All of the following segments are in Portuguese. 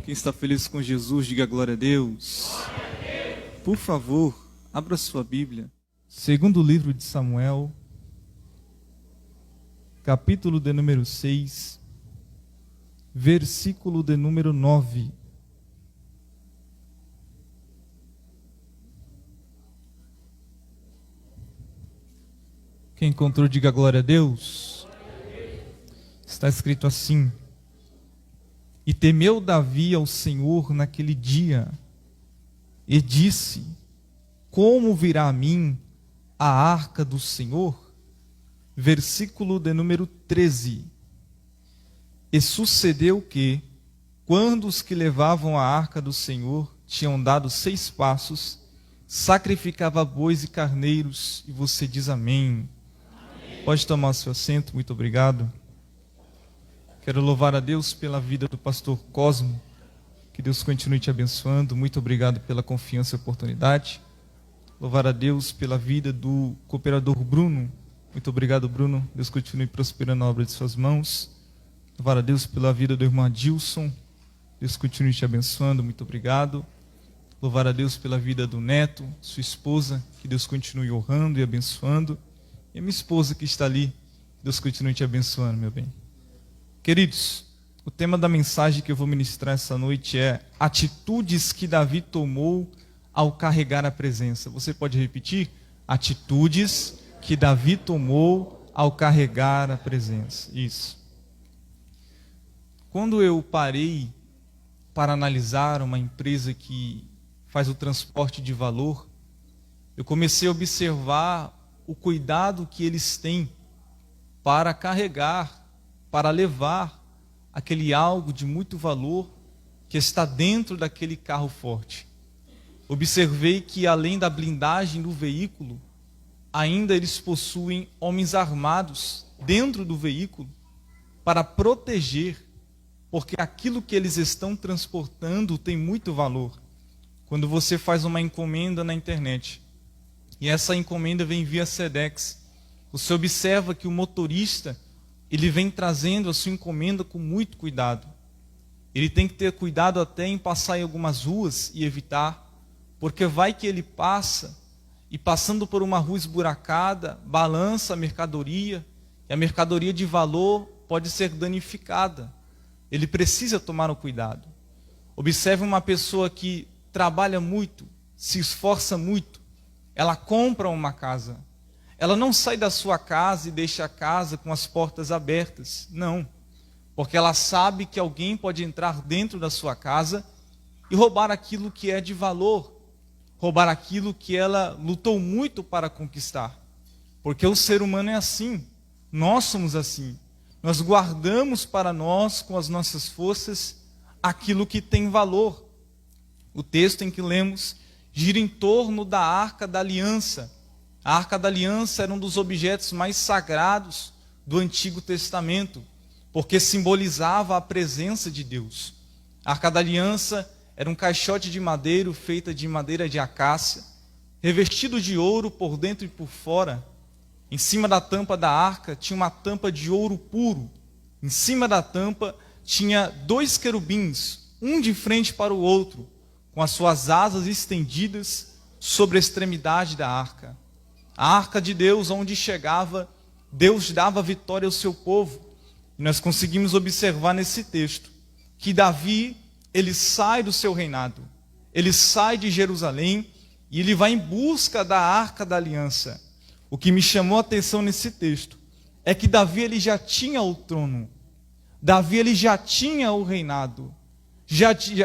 Quem está feliz com Jesus, diga glória a Deus. Por favor, abra sua Bíblia. Segundo livro de Samuel, capítulo de número 6, versículo de número 9. Quem encontrou, diga glória a Deus. Está escrito assim: E temeu Davi ao Senhor naquele dia, e disse: Como virá a mim a arca do Senhor? Versículo de número 13. E sucedeu que, quando os que levavam a arca do Senhor tinham dado 6 passos, sacrificava bois e carneiros, e você diz amém. Pode tomar o seu assento, muito obrigado. Quero louvar a Deus pela vida do pastor Cosmo, que Deus continue te abençoando, muito obrigado pela confiança e oportunidade. Louvar a Deus pela vida do cooperador Bruno, muito obrigado, Bruno, Deus continue prosperando a obra de suas mãos. Louvar a Deus pela vida do irmão Adilson, Deus continue te abençoando, muito obrigado. Louvar a Deus pela vida do neto, sua esposa, que Deus continue honrando e abençoando. E a minha esposa que está ali, Deus continue te abençoando, meu bem. Queridos, o tema da mensagem que eu vou ministrar essa noite é atitudes que Davi tomou ao carregar a presença. Você pode repetir? Atitudes que Davi tomou ao carregar a presença. Isso. Quando eu parei para analisar uma empresa que faz o transporte de valor, eu comecei a observar o cuidado que eles têm para carregar, para levar aquele algo de muito valor que está dentro daquele carro forte. Observei que além da blindagem do veículo, ainda eles possuem homens armados dentro do veículo para proteger, porque aquilo que eles estão transportando tem muito valor. Quando você faz uma encomenda na internet, e essa encomenda vem via Sedex, você observa que o motorista, ele vem trazendo a sua encomenda com muito cuidado. Ele tem que ter cuidado até em passar em algumas ruas e evitar, porque vai que ele passa, e passando por uma rua esburacada, balança a mercadoria, e a mercadoria de valor pode ser danificada. Ele precisa tomar o cuidado. Observe uma pessoa que trabalha muito, se esforça muito, ela compra uma casa. Ela não sai da sua casa e deixa a casa com as portas abertas. Não. Porque ela sabe que alguém pode entrar dentro da sua casa e roubar aquilo que é de valor. Roubar aquilo que ela lutou muito para conquistar. Porque o ser humano é assim. Nós somos assim. Nós guardamos para nós, com as nossas forças, aquilo que tem valor. O texto em que lemos gira em torno da Arca da Aliança. A Arca da Aliança era um dos objetos mais sagrados do Antigo Testamento, porque simbolizava a presença de Deus. A Arca da Aliança era um caixote de madeira feita de madeira de acácia, revestido de ouro por dentro e por fora. Em cima da tampa da arca tinha uma tampa de ouro puro. Em cima da tampa tinha 2 querubins, um de frente para o outro, com as suas asas estendidas sobre a extremidade da arca. A arca de Deus, onde chegava, Deus dava vitória ao seu povo. E nós conseguimos observar nesse texto que Davi, ele sai do seu reinado, ele sai de Jerusalém e ele vai em busca da Arca da Aliança. O que me chamou a atenção nesse texto é que Davi, ele já tinha o trono, Davi, ele já tinha o reinado,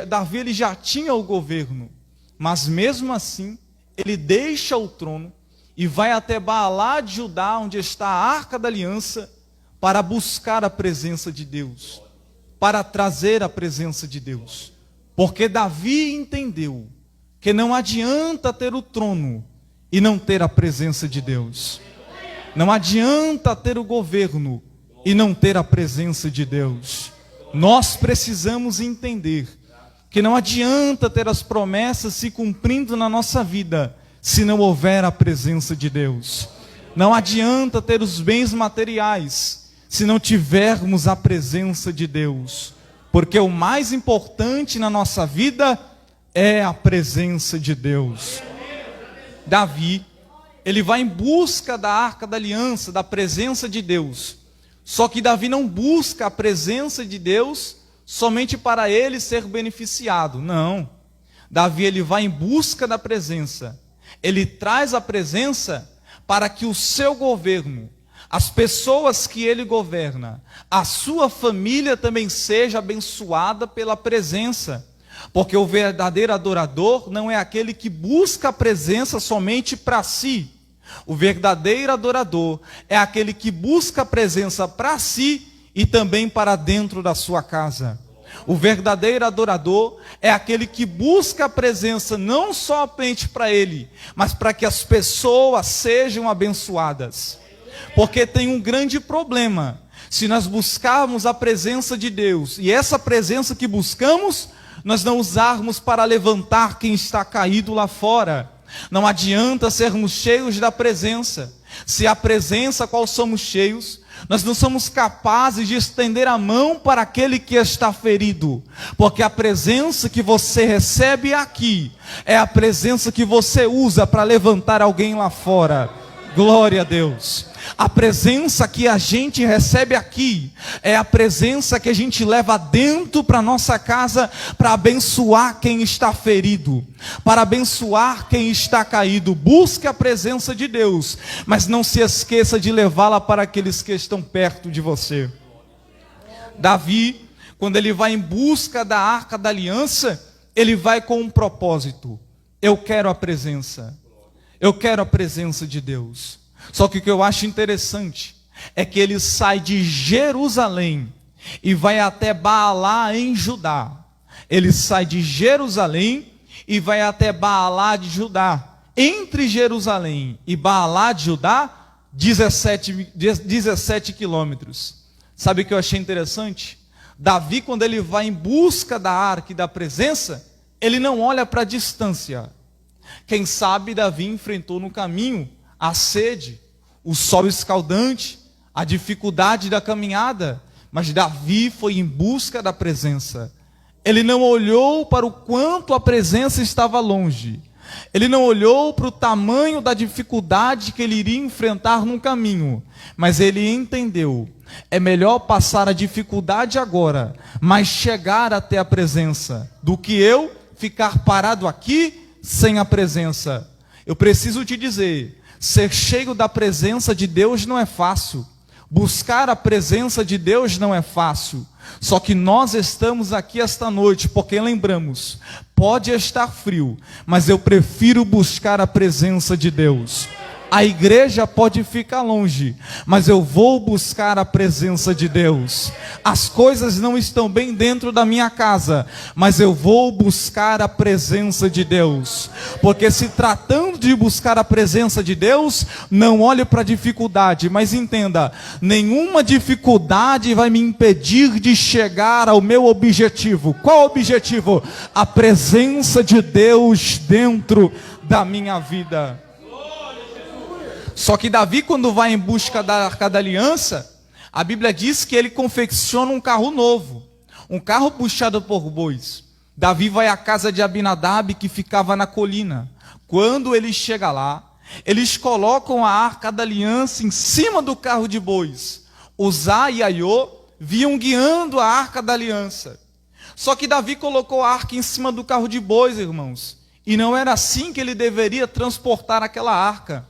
Davi, ele já tinha o governo, mas mesmo assim, ele deixa o trono e vai até Baalá de Judá, onde está a Arca da Aliança, para buscar a presença de Deus, para trazer a presença de Deus. Porque Davi entendeu que não adianta ter o trono e não ter a presença de Deus. Não adianta ter o governo e não ter a presença de Deus. Nós precisamos entender que não adianta ter as promessas se cumprindo na nossa vida se não houver a presença de Deus. Não adianta ter os bens materiais se não tivermos a presença de Deus. Porque o mais importante na nossa vida é a presença de Deus. Davi, ele vai em busca da Arca da Aliança, da presença de Deus. Só que Davi não busca a presença de Deus somente para ele ser beneficiado. Não. Davi, ele vai em busca da presença. Ele traz a presença para que o seu governo, as pessoas que ele governa, a sua família também seja abençoada pela presença. Porque o verdadeiro adorador não é aquele que busca a presença somente para si. O verdadeiro adorador é aquele que busca a presença para si e também para dentro da sua casa. O verdadeiro adorador é aquele que busca a presença não somente para ele, mas para que as pessoas sejam abençoadas. Porque tem um grande problema. Se nós buscarmos a presença de Deus, e essa presença que buscamos, nós não usarmos para levantar quem está caído lá fora. Não adianta sermos cheios da presença. Se a presença a qual somos cheios, nós não somos capazes de estender a mão para aquele que está ferido. Porque a presença que você recebe aqui é a presença que você usa para levantar alguém lá fora. Glória a Deus. A presença que a gente recebe aqui é a presença que a gente leva dentro para nossa casa para abençoar quem está ferido, para abençoar quem está caído. Busque a presença de Deus, mas não se esqueça de levá-la para aqueles que estão perto de você. Davi, quando ele vai em busca da Arca da Aliança, ele vai com um propósito. Eu quero a presença. Eu quero a presença de Deus. Só que o que eu acho interessante é que ele sai de Jerusalém e vai até Baalá em Judá. Ele sai de Jerusalém e vai até Baalá de Judá. Entre Jerusalém e Baalá de Judá, 17 quilômetros. Sabe o que eu achei interessante? Davi, quando ele vai em busca da arca e da presença, ele não olha para a distância. Quem sabe Davi enfrentou no caminho a sede, o sol escaldante, a dificuldade da caminhada, mas Davi foi em busca da presença. Ele não olhou para o quanto a presença estava longe. Ele não olhou para o tamanho da dificuldade que ele iria enfrentar no caminho, mas ele entendeu: é melhor passar a dificuldade agora, mas chegar até a presença, do que eu ficar parado aqui sem a presença. Eu preciso te dizer, ser cheio da presença de Deus não é fácil. Buscar a presença de Deus não é fácil. Só que nós estamos aqui esta noite porque lembramos, pode estar frio, mas eu prefiro buscar a presença de Deus. A igreja pode ficar longe, mas eu vou buscar a presença de Deus. As coisas não estão bem dentro da minha casa, mas eu vou buscar a presença de Deus. Porque se tratando de buscar a presença de Deus, não olhe para a dificuldade, mas entenda, nenhuma dificuldade vai me impedir de chegar ao meu objetivo. Qual o objetivo? A presença de Deus dentro da minha vida. Só que Davi, quando vai em busca da Arca da Aliança, a Bíblia diz que ele confecciona um carro novo, um carro puxado por bois. Davi vai à casa de Abinadab, que ficava na colina. Quando ele chega lá, eles colocam a Arca da Aliança em cima do carro de bois. Uzá e Aiô vinham guiando a Arca da Aliança. Só que Davi colocou a arca em cima do carro de bois, irmãos. E não era assim que ele deveria transportar aquela arca.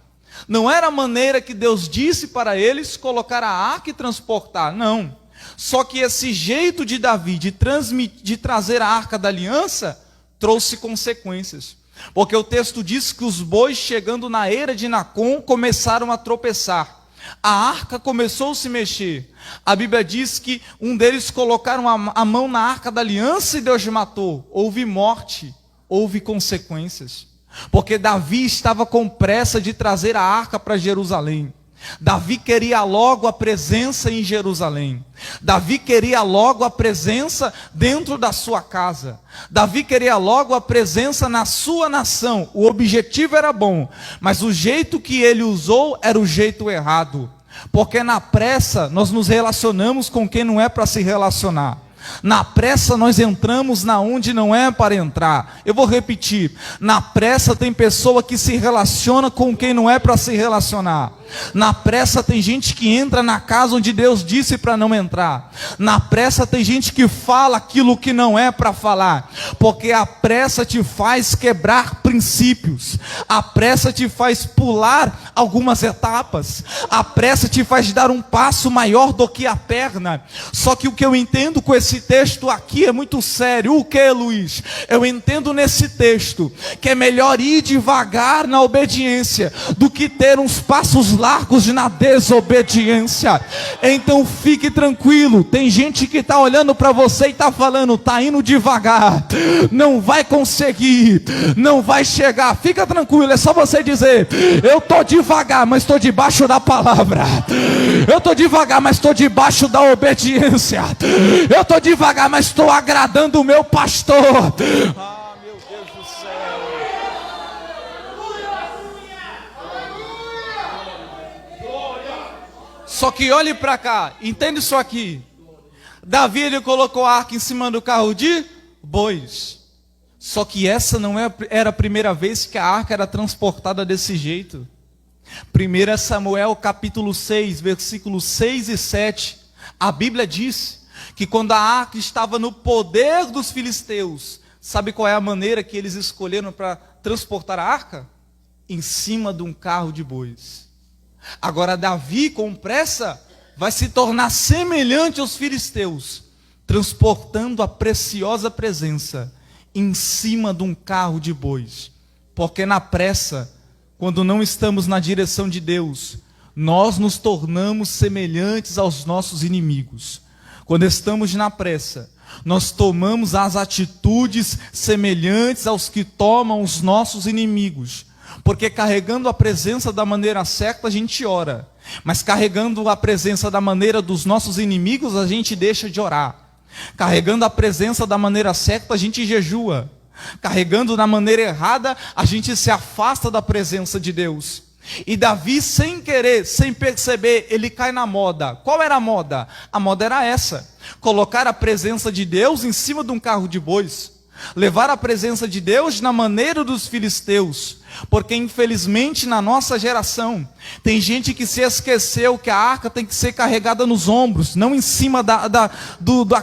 Não era a maneira que Deus disse para eles colocar a arca e transportar, não. Só que esse jeito de Davi de trazer a Arca da Aliança trouxe consequências. Porque o texto diz que os bois, chegando na eira de Nacon, começaram a tropeçar. A arca começou a se mexer. A Bíblia diz que um deles colocaram a mão na Arca da Aliança e Deus matou. Houve morte, houve consequências. Porque Davi estava com pressa de trazer a arca para Jerusalém. Davi queria logo a presença em Jerusalém. Davi queria logo a presença dentro da sua casa. Davi queria logo a presença na sua nação. O objetivo era bom, mas o jeito que ele usou era o jeito errado. Porque na pressa nós nos relacionamos com quem não é para se relacionar. Na pressa nós entramos na onde não é para entrar. Eu vou repetir. Na pressa tem pessoa que se relaciona com quem não é para se relacionar. Na pressa tem gente que entra na casa onde Deus disse para não entrar. Na pressa tem gente que fala aquilo que não é para falar. Porque a pressa te faz quebrar princípios. A pressa te faz pular algumas etapas. A pressa te faz dar um passo maior do que a perna. Só que o que eu entendo com esse texto aqui é muito sério. O que, Luiz? Eu entendo nesse texto que é melhor ir devagar na obediência do que ter uns passos largos na desobediência. Então fique tranquilo. Tem gente que está olhando para você e está falando, está indo devagar, não vai conseguir, não vai chegar. Fica tranquilo, é só você dizer, eu estou devagar, mas estou debaixo da palavra. Eu estou devagar, mas estou debaixo da obediência. Eu estou devagar, mas estou agradando o meu pastor. Ah, meu Deus do céu. Só que olhe para cá, entende isso aqui. Davi, ele colocou a arca em cima do carro de bois. Só que essa não era a primeira vez que a arca era transportada desse jeito. 1 Samuel capítulo 6, versículos 6 e 7. A Bíblia diz que quando a arca estava no poder dos filisteus, sabe qual é a maneira que eles escolheram para transportar a arca? Em cima de um carro de bois. Agora Davi, com pressa, vai se tornar semelhante aos filisteus, transportando a preciosa presença em cima de um carro de bois. Porque na pressa, quando não estamos na direção de Deus, nós nos tornamos semelhantes aos nossos inimigos. Quando estamos na pressa, nós tomamos as atitudes semelhantes aos que tomam os nossos inimigos. Porque carregando a presença da maneira certa, a gente ora. Mas carregando a presença da maneira dos nossos inimigos, a gente deixa de orar. Carregando a presença da maneira certa, a gente jejua. Carregando da maneira errada, a gente se afasta da presença de Deus. E Davi, sem querer, sem perceber, ele cai na moda. Qual era a moda? A moda era essa: colocar a presença de Deus em cima de um carro de bois. Levar a presença de Deus na maneira dos filisteus. Porque infelizmente na nossa geração tem gente que se esqueceu que a arca tem que ser carregada nos ombros, não em cima da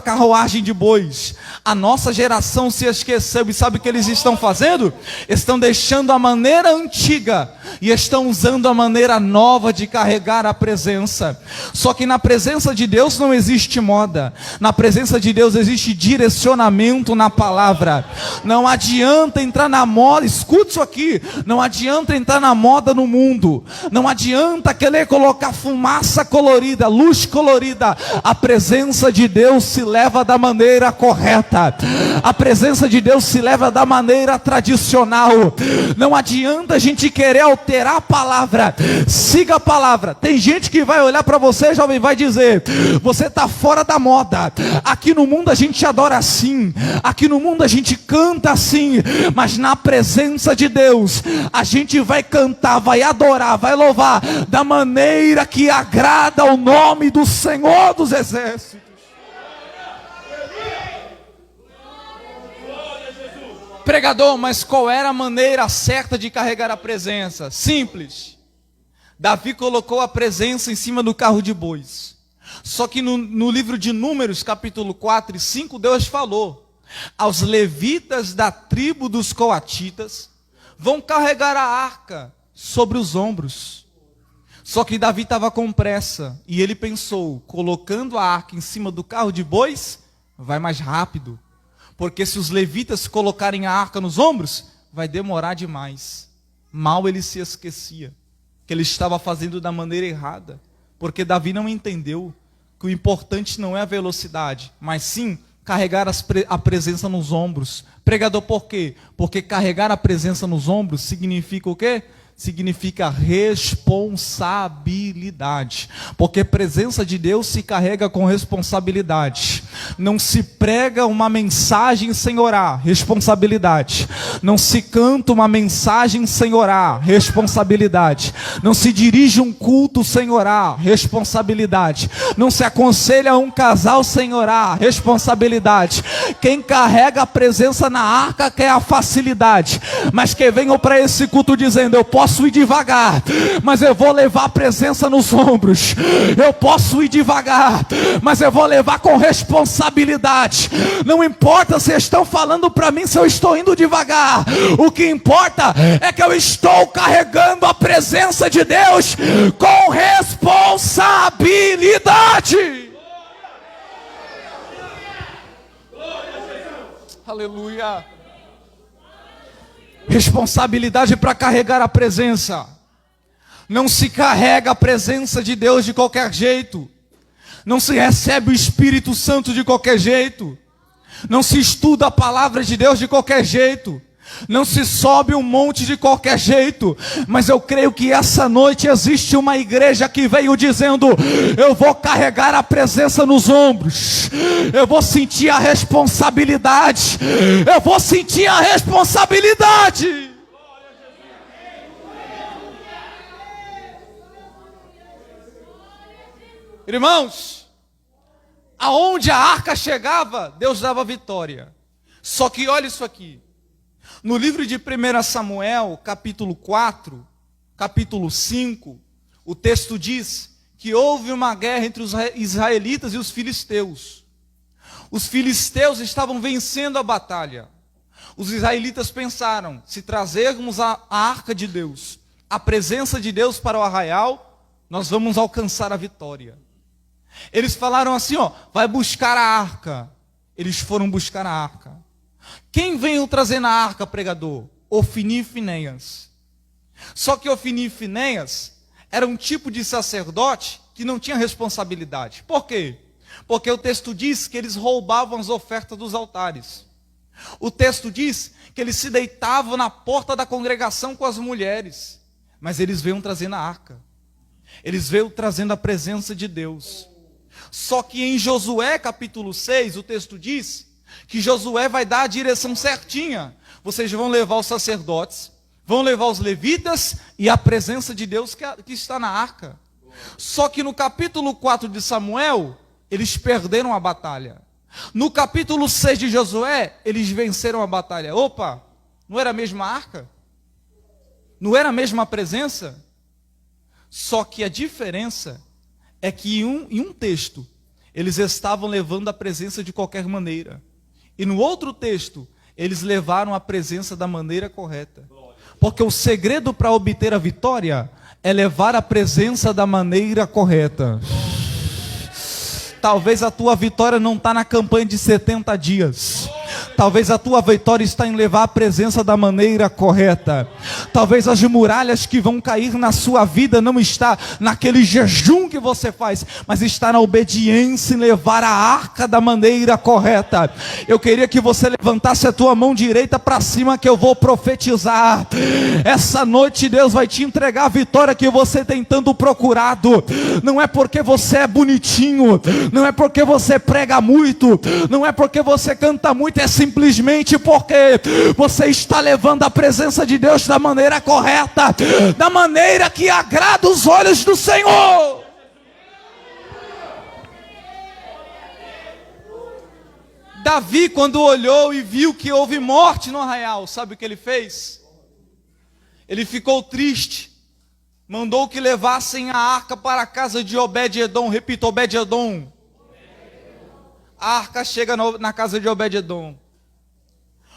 carruagem de bois. A nossa geração se esqueceu e sabe o que eles estão fazendo? Estão deixando a maneira antiga e estão usando a maneira nova de carregar a presença. Só que na presença de Deus não existe moda. Na presença de Deus existe direcionamento na palavra. Não adianta entrar na moda, escute isso aqui. Não adianta entrar na moda no mundo. Não adianta querer colocar fumaça colorida, luz colorida. A presença de Deus se leva da maneira correta. A presença de Deus se leva da maneira tradicional. Não adianta a gente querer alterar a palavra. Siga a palavra. Tem gente que vai olhar para você, jovem, vai dizer: você está fora da moda. Aqui no mundo a gente adora assim. Aqui no mundo a gente canta assim. Mas na presença de Deus a gente vai cantar, vai adorar, vai louvar da maneira que agrada ao nome do Senhor dos Exércitos. Pregador, mas qual era a maneira certa de carregar a presença? Simples. Davi colocou a presença em cima do carro de bois. Só que no livro de Números, capítulo 4 e 5, Deus falou: aos levitas da tribo dos coatitas vão carregar a arca sobre os ombros. Só que Davi estava com pressa e ele pensou: colocando a arca em cima do carro de bois, vai mais rápido. Porque se os levitas colocarem a arca nos ombros, vai demorar demais. Mal ele se esquecia que ele estava fazendo da maneira errada. Porque Davi não entendeu que o importante não é a velocidade, mas sim carregar a presença nos ombros. Pregador, por quê? Porque carregar a presença nos ombros significa o quê? significa responsabilidade, porque presença de Deus se carrega com responsabilidade. Não se prega uma mensagem sem orar, responsabilidade. Não se canta uma mensagem sem orar, responsabilidade. Não se dirige um culto sem orar, responsabilidade. Não se aconselha um casal sem orar, responsabilidade. Quem carrega a presença na arca quer a facilidade, mas que venham para esse culto dizendo: eu posso ir devagar, mas eu vou levar a presença nos ombros. Eu posso ir devagar, mas eu vou levar com responsabilidade. Não importa se estão falando para mim se eu estou indo devagar. O que importa é que eu estou carregando a presença de Deus com responsabilidade. Aleluia. Responsabilidade para carregar a presença. Não se carrega a presença de Deus de qualquer jeito. Não se recebe o Espírito Santo de qualquer jeito. Não se estuda a palavra de Deus de qualquer jeito. Não se sobe um monte de qualquer jeito. Mas eu creio que essa noite existe uma igreja que veio dizendo: eu vou carregar a presença nos ombros. Eu vou sentir a responsabilidade. Eu vou sentir a responsabilidade. Irmãos, aonde a arca chegava, Deus dava vitória. Só que olha isso aqui. No livro de 1 Samuel, capítulo 4, capítulo 5, o texto diz que houve uma guerra entre os israelitas e os filisteus. Os filisteus estavam vencendo a batalha. Os israelitas pensaram: se trazermos a arca de Deus, a presença de Deus para o arraial, nós vamos alcançar a vitória. Eles falaram assim: vai buscar a arca. Eles foram buscar a arca. Quem veio trazendo a arca, pregador? Ofni e Finéias. Só que Ofni e Finéias era um tipo de sacerdote que não tinha responsabilidade. Por quê? Porque o texto diz que eles roubavam as ofertas dos altares. O texto diz que eles se deitavam na porta da congregação com as mulheres. Mas eles veio trazendo a arca. Eles veio trazendo a presença de Deus. Só que em Josué capítulo 6, o texto diz que Josué vai dar a direção certinha. Vocês vão levar os sacerdotes, vão levar os levitas e a presença de Deus que está na arca. Só que no capítulo 4 de Samuel, eles perderam a batalha. No capítulo 6 de Josué, eles venceram a batalha. Opa, não era a mesma arca? Não era a mesma presença? Só que a diferença é que em um texto, eles estavam levando a presença de qualquer maneira. E no outro texto, eles levaram a presença da maneira correta. Porque o segredo para obter a vitória é levar a presença da maneira correta. Talvez a tua vitória não está na campanha de 70 dias. Talvez a tua vitória está em levar a presença da maneira correta. Talvez as muralhas que vão cair na sua vida não está naquele jejum que você faz, mas está na obediência em levar a arca da maneira correta. Eu queria que você levantasse a tua mão direita para cima, que eu vou profetizar. Essa noite Deus vai te entregar a vitória que você tem tanto procurado. Não é porque você é bonitinho, não é porque você prega muito, não é porque você canta muito, é simplesmente porque você está levando a presença de Deus da maneira correta, da maneira que agrada os olhos do Senhor. Davi, quando olhou e viu que houve morte no arraial, sabe o que ele fez? Ele ficou triste, mandou que levassem a arca para a casa de Obed-edom. Repita: Obed-edom. A arca chega na casa de Obed-edom.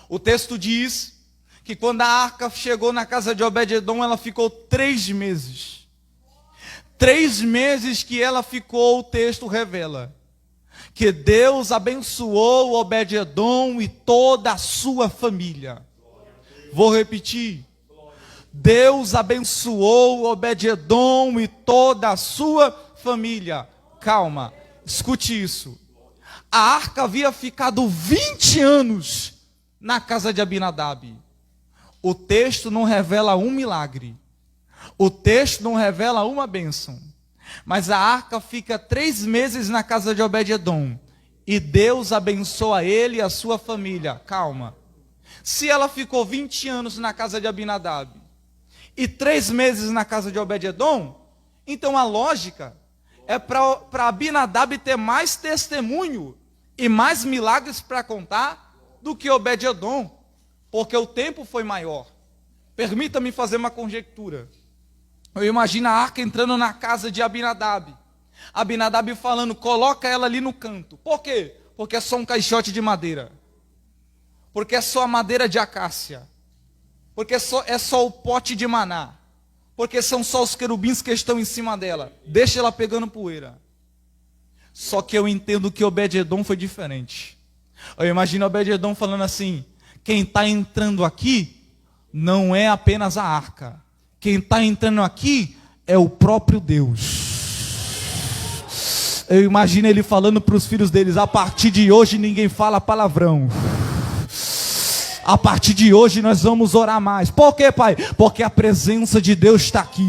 O texto diz que quando a arca chegou na casa de Obed-edom, ela ficou 3 meses. 3 meses que ela ficou, o texto revela que Deus abençoou Obed-edom e toda a sua família. Vou repetir. Deus abençoou Obed-edom e toda a sua família. Calma, escute isso. A arca havia ficado 20 anos na casa de Abinadab. O texto não revela um milagre. O texto não revela uma bênção. Mas a arca fica 3 meses na casa de Obed-edom. E Deus abençoa ele e a sua família. Calma. Se ela ficou 20 anos na casa de Abinadab e 3 meses na casa de Obed-edom, então a lógica é para Abinadab ter mais testemunho e mais milagres para contar do que Obed-edom, porque o tempo foi maior. Permita-me fazer uma conjectura. Eu imagino a arca entrando na casa de Abinadab. Abinadab falando, coloca ela ali no canto. Por quê? Porque é só um caixote de madeira. Porque é só a madeira de acácia. Porque é só o pote de maná. Porque são só os querubins que estão em cima dela. Deixa ela pegando poeira. Só que eu entendo que Obed-edom foi diferente. Eu imagino Obed-edom falando assim, quem está entrando aqui não é apenas a arca. Quem está entrando aqui é o próprio Deus. Eu imagino ele falando para os filhos deles, a partir de hoje ninguém fala palavrão. A partir de hoje nós vamos orar mais. Por quê, pai? Porque a presença de Deus está aqui.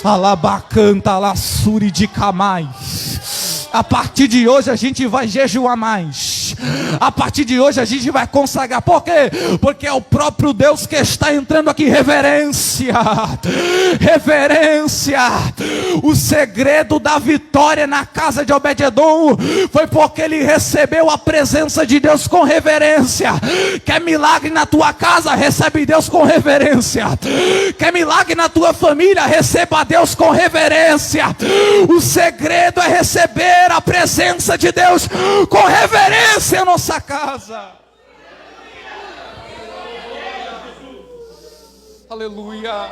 Alabacanta, alassuri de camais. A partir de hoje a gente vai jejuar mais. A partir de hoje a gente vai consagrar. Por quê? Porque é o próprio Deus que está entrando aqui. Reverência. Reverência. O segredo da vitória na casa de Obed-edom foi porque ele recebeu a presença de Deus com reverência. Quer milagre na tua casa? Recebe Deus com reverência. Quer milagre na tua família? Receba Deus com reverência. O segredo é receber a presença de Deus com reverência em nossa casa. Aleluia.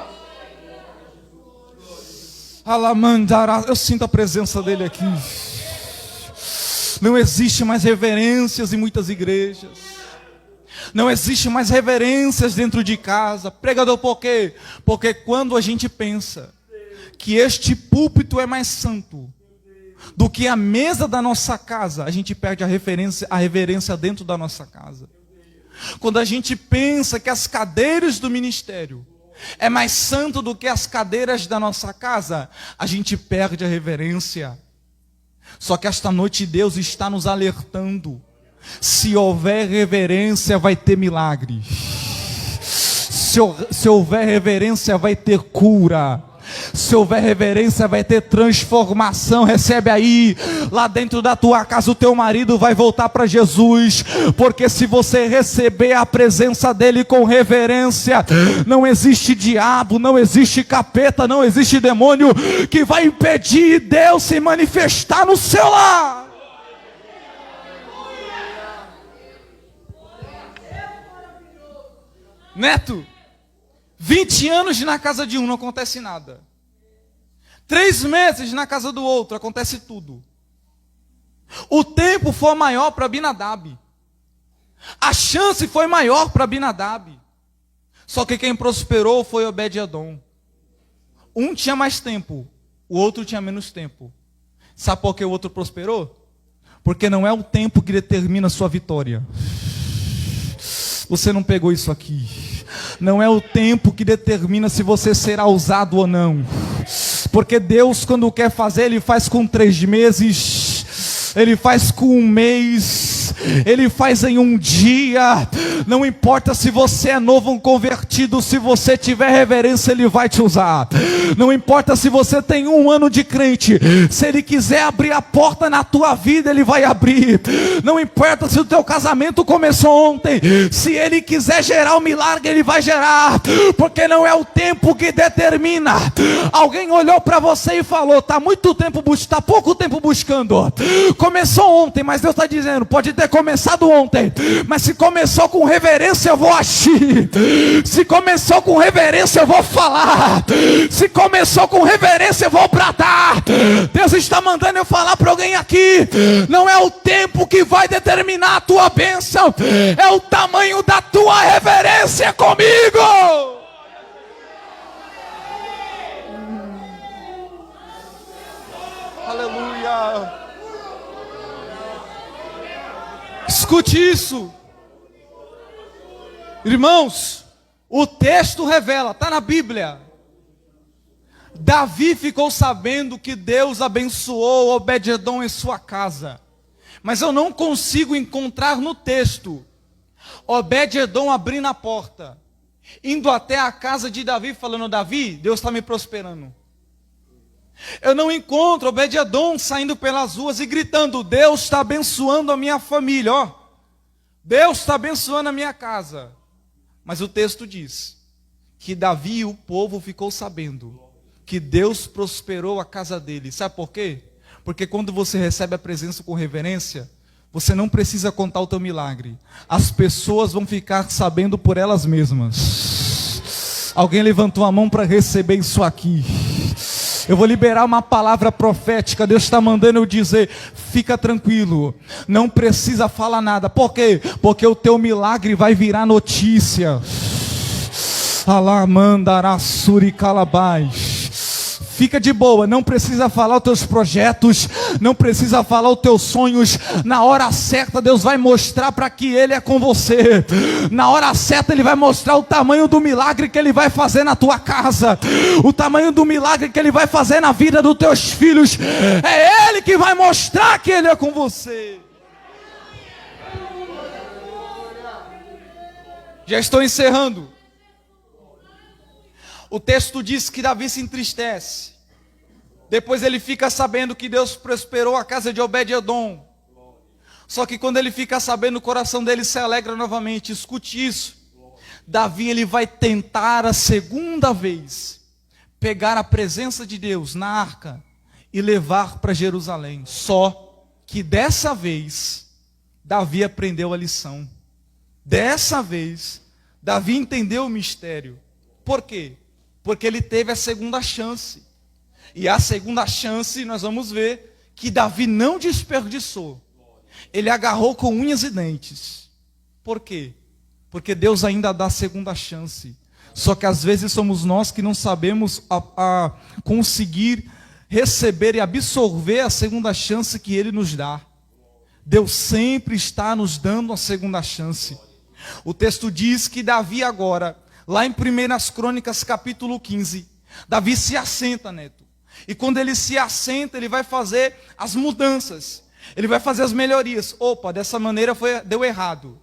Alamandara, eu sinto a presença dele aqui. Não existe mais reverências em muitas igrejas. Não existe mais reverências dentro de casa. Pregador, por quê? Porque quando a gente pensa que este púlpito é mais santo do que a mesa da nossa casa, a gente perde a reverência dentro da nossa casa. Quando a gente pensa que as cadeiras do ministério é mais santo do que as cadeiras da nossa casa, a gente perde a reverência. Só que esta noite Deus está nos alertando. Se houver reverência, vai ter milagre. Se houver reverência, vai ter cura. Se houver reverência, vai ter transformação. Recebe aí, lá dentro da tua casa, o teu marido vai voltar para Jesus. Porque se você receber a presença dele com reverência, não existe diabo, não existe capeta, não existe demônio que vai impedir Deus se manifestar no seu lar. Neto, 20 anos na casa de um, não acontece nada. 3 meses na casa do outro, acontece tudo. O tempo foi maior para Abinadab. A chance foi maior para Abinadab. Só que quem prosperou foi Obed-edom. Um tinha mais tempo, o outro tinha menos tempo. Sabe por que o outro prosperou? Porque não é o tempo que determina a sua vitória. Você não pegou isso aqui. Não é o tempo que determina se você será usado ou não. Porque Deus, quando quer fazer, Ele faz com 3 meses, Ele faz com 1 mês, Ele faz em 1 dia. Não importa se você é novo ou convertido, se você tiver reverência, Ele vai te usar. Não importa se você tem 1 ano de crente, se Ele quiser abrir a porta na tua vida, Ele vai abrir. Não importa se o teu casamento começou ontem, se Ele quiser gerar um milagre, Ele vai gerar. Porque não é o tempo que determina. Alguém olhou para você e falou, está pouco tempo buscando. Começou ontem, mas Deus está dizendo, pode ter começado ontem, mas se começou com reverência, eu vou agir. Se começou com reverência, eu vou falar. Se começou com reverência, eu vou bradar. Deus está mandando eu falar para alguém aqui. Não é o tempo que vai determinar a tua bênção, é o tamanho da tua reverência comigo. Aleluia. Escute isso. Irmãos, o texto revela, está na Bíblia. Davi ficou sabendo que Deus abençoou Obed-edom em sua casa. Mas eu não consigo encontrar no texto Obed-edom abrindo a porta, indo até a casa de Davi, falando: Davi, Deus está me prosperando. Eu não encontro Obed-edom saindo pelas ruas e gritando: Deus está abençoando a minha família, ó. Deus está abençoando a minha casa. Mas o texto diz que Davi e o povo ficou sabendo que Deus prosperou a casa dele. Sabe por quê? Porque quando você recebe a presença com reverência, você não precisa contar o teu milagre. As pessoas vão ficar sabendo por elas mesmas. Alguém levantou a mão para receber isso aqui. Eu vou liberar uma palavra profética. Deus está mandando eu dizer: fica tranquilo, não precisa falar nada. Por quê? Porque o teu milagre vai virar notícia. Alamandarasuri calabais. Fica de boa, não precisa falar os teus projetos, não precisa falar os teus sonhos. Na hora certa Deus vai mostrar para que Ele é com você. Na hora certa Ele vai mostrar o tamanho do milagre que Ele vai fazer na tua casa, o tamanho do milagre que Ele vai fazer na vida dos teus filhos. É Ele que vai mostrar que Ele é com você. Já estou encerrando. O texto diz que Davi se entristece. Depois ele fica sabendo que Deus prosperou a casa de Obed-edom. Só que quando ele fica sabendo, o coração dele se alegra novamente. Escute isso. Davi, ele vai tentar a segunda vez pegar a presença de Deus na arca e levar para Jerusalém. Só que dessa vez Davi aprendeu a lição. Dessa vez Davi entendeu o mistério. Por quê? Porque ele teve a segunda chance. E a segunda chance, nós vamos ver que Davi não desperdiçou. Ele agarrou com unhas e dentes. Por quê? Porque Deus ainda dá a segunda chance. Só que às vezes somos nós que não sabemos conseguir receber e absorver a segunda chance que Ele nos dá. Deus sempre está nos dando a segunda chance. O texto diz que Davi agora, lá em 1 Crônicas capítulo 15, Davi se assenta, Neto. E quando ele se assenta, ele vai fazer as mudanças. Ele vai fazer as melhorias. Opa, dessa maneira deu errado.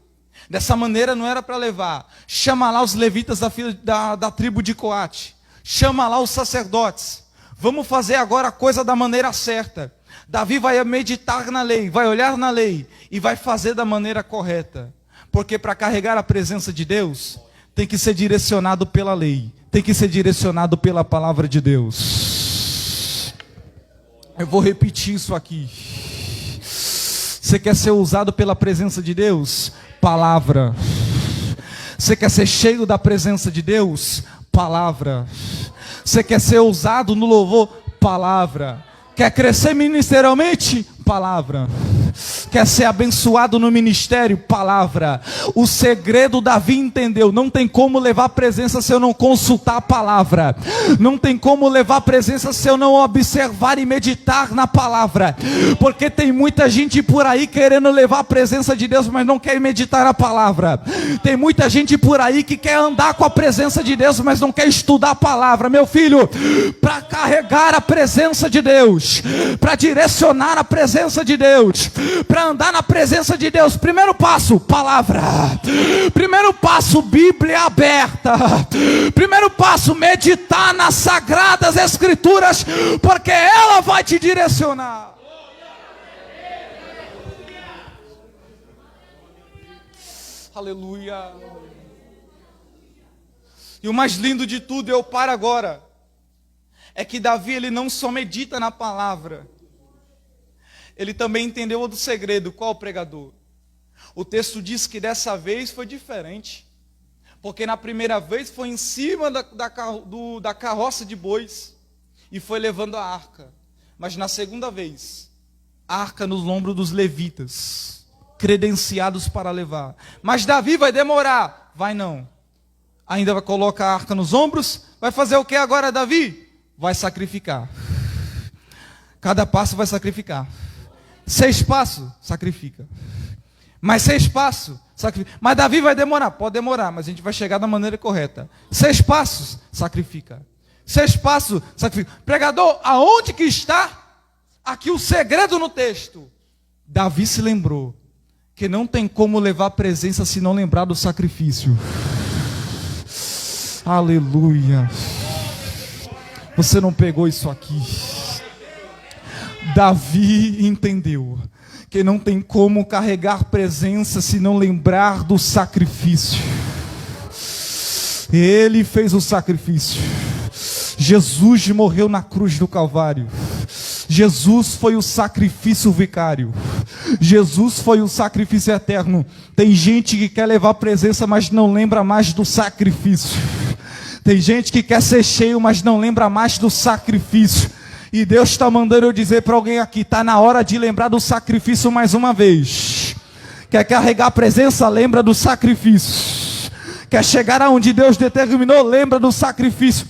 Dessa maneira não era para levar. Chama lá os levitas da tribo de Coate. Chama lá os sacerdotes. Vamos fazer agora a coisa da maneira certa. Davi vai meditar na lei, vai olhar na lei e vai fazer da maneira correta. Porque para carregar a presença de Deus, tem que ser direcionado pela lei, tem que ser direcionado pela palavra de Deus. Eu vou repetir isso aqui. Você quer ser usado pela presença de Deus? Palavra. Você quer ser cheio da presença de Deus? Palavra. Você quer ser usado no louvor? Palavra. Quer crescer ministerialmente? Palavra. Quer ser abençoado no ministério? Palavra. O segredo Davi entendeu. Não tem como levar a presença se eu não consultar a palavra. Não tem como levar a presença se eu não observar e meditar na palavra. Porque tem muita gente por aí querendo levar a presença de Deus, mas não quer meditar a palavra. Tem muita gente por aí que quer andar com a presença de Deus, mas não quer estudar a palavra. Meu filho, para carregar a presença de Deus, para direcionar a presença de Deus, para andar na presença de Deus, primeiro passo, palavra. Primeiro passo, Bíblia aberta. Primeiro passo, meditar nas sagradas escrituras, porque ela vai te direcionar. Aleluia. E o mais lindo de tudo, eu paro agora, é que Davi, ele não só medita na palavra, ele também entendeu o do segredo. Qual, pregador? O texto diz que dessa vez foi diferente. Porque na primeira vez foi em cima da carroça de bois e foi levando a arca. Mas na segunda vez, a arca nos ombros dos levitas, credenciados para levar. Mas Davi vai demorar. Vai não. Ainda vai colocar a arca nos ombros. Vai fazer o que agora, Davi? Vai sacrificar. Cada passo vai sacrificar. 6 passos, sacrifica. Mais 6 passos, sacrifica. Mas Davi vai demorar, pode demorar, mas a gente vai chegar da maneira correta. 6 passos, sacrifica. 6 passos, sacrifício. Pregador, aonde que está aqui o segredo no texto? Davi se lembrou que não tem como levar a presença se não lembrar do sacrifício. Aleluia. Você não pegou isso aqui. Davi entendeu que não tem como carregar presença se não lembrar do sacrifício. Ele fez o sacrifício. Jesus morreu na cruz do Calvário. Jesus foi o sacrifício vicário. Jesus foi o sacrifício eterno. Tem gente que quer levar a presença, mas não lembra mais do sacrifício. Tem gente que quer ser cheio, mas não lembra mais do sacrifício. E Deus está mandando eu dizer para alguém aqui, está na hora de lembrar do sacrifício mais uma vez. Quer carregar a presença? Lembra do sacrifício. Quer chegar aonde Deus determinou? Lembra do sacrifício.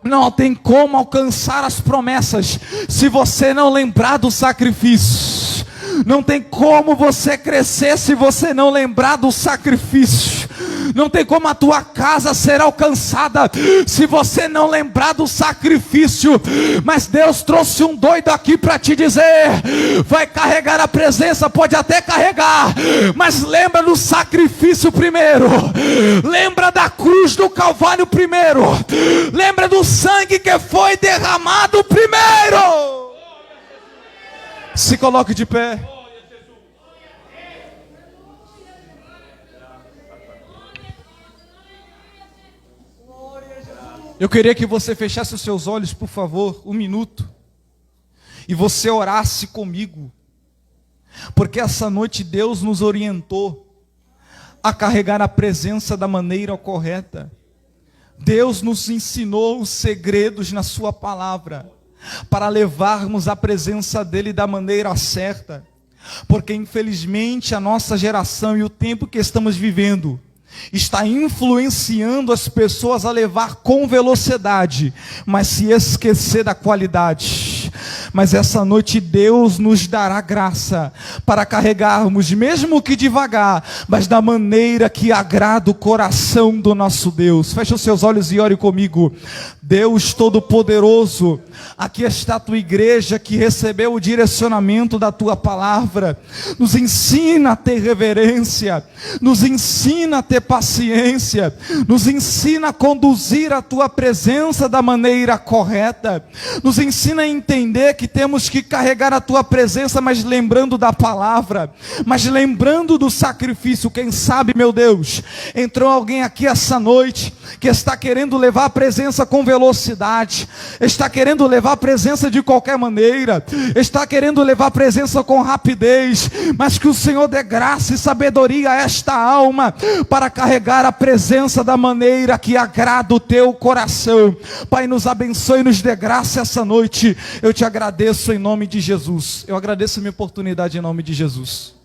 Não tem como alcançar as promessas se você não lembrar do sacrifício. Não tem como você crescer se você não lembrar do sacrifício. Não tem como a tua casa ser alcançada se você não lembrar do sacrifício. Mas Deus trouxe um doido aqui para te dizer: vai carregar a presença, pode até carregar, mas lembra do sacrifício primeiro. Lembra da cruz do Calvário primeiro. Lembra do sangue que foi derramado primeiro. Se coloque de pé. Eu queria que você fechasse os seus olhos, por favor, 1 minuto, e você orasse comigo, porque essa noite Deus nos orientou a carregar a presença da maneira correta. Deus nos ensinou os segredos na sua palavra, para levarmos a presença dele da maneira certa, porque infelizmente a nossa geração e o tempo que estamos vivendo está influenciando as pessoas a levar com velocidade, mas se esquecer da qualidade. Mas essa noite Deus nos dará graça para carregarmos, mesmo que devagar, mas da maneira que agrada o coração do nosso Deus. Feche os seus olhos e ore comigo. Deus Todo-Poderoso, aqui está a tua igreja que recebeu o direcionamento da tua palavra. Nos ensina a ter reverência, nos ensina a ter paciência, nos ensina a conduzir a tua presença da maneira correta, nos ensina a entender que temos que carregar a tua presença, mas lembrando da palavra, mas lembrando do sacrifício. Quem sabe, meu Deus, entrou alguém aqui essa noite que está querendo levar a presença com velocidade, está querendo levar a presença de qualquer maneira, está querendo levar a presença com rapidez, mas que o Senhor dê graça e sabedoria a esta alma para carregar a presença da maneira que agrada o teu coração. Pai, nos abençoe e nos dê graça essa noite. Eu te agradeço em nome de Jesus. Eu agradeço a minha oportunidade em nome de Jesus.